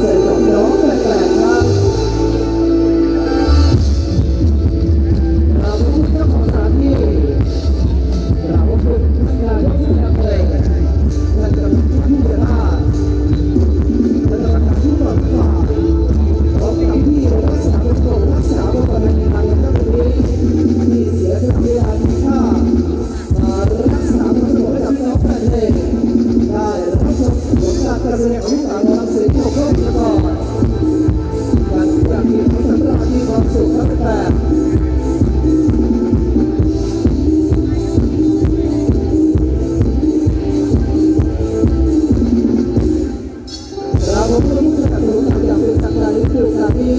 เสร็จจบน้องแปลกๆครับเราเป็นเจ้าของสถานที่เราเป็นพนักงานที่ทำเพลงและจะเป็นผู้บริหารและจะเป็นผู้ตรวจสอบของที่รักษาเป็นตัวรักษาบนบริหารและก็เป็นที่เสียสละเวลาที่ค่ารักษาประโยชน์ให้กับน้องแฟนเพลงได้รับชมผลการแสดงของสาวน้อยเสียงโชคแล้วก็การจัดทีมของสัปดาห์ที่ความสุขครับแต่เราผมเป็นผู้สนับสนุนจากเป็นสัปดาห์นี้คือการที่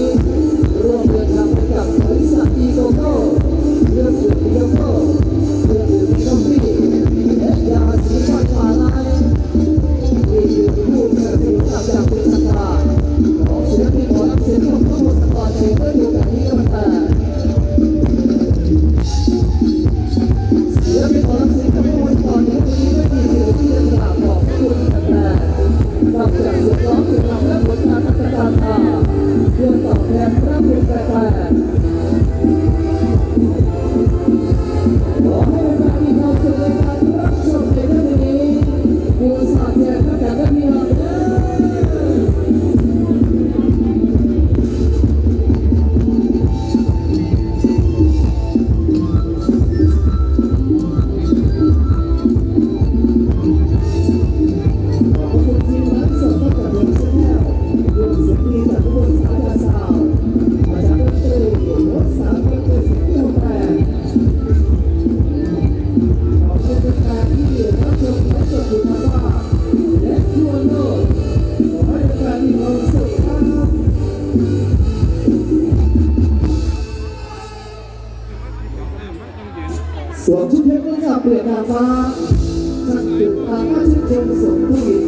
ร่วมเดินทางไปกับบริษัทอีโกโก้เรื่องดื่มอีโกโก้เรื่องดื่มกาแฟและยาสีฟันฟ้าลายที่อยู่ผู้สนับสนุนจากเป็นสัปดาห์ของศิลปินหมอลำเสียงของผู้สปอร์ตเชฟด้วยดูแบบนี้ก็แต่ศิลปินหมอลำเสียงของผู้สปอร์ตเชฟวันนี้ไม่มีศิลปินที่จะบอกคุณแต่นอกจากเสียงร้องเสียงรำและผลงานการทำเพื่อตอบแทนพระคุณแฟนขอให้แฟนมีความสุขในการรับชมในเรื่องนี้มีอุตสาห์แทนก็แต่ก็มีเราสวมชุดเพชรกับเปลือกตาฟ้าชักจุดตาผ้าชิ้นชมสมผู้หญิง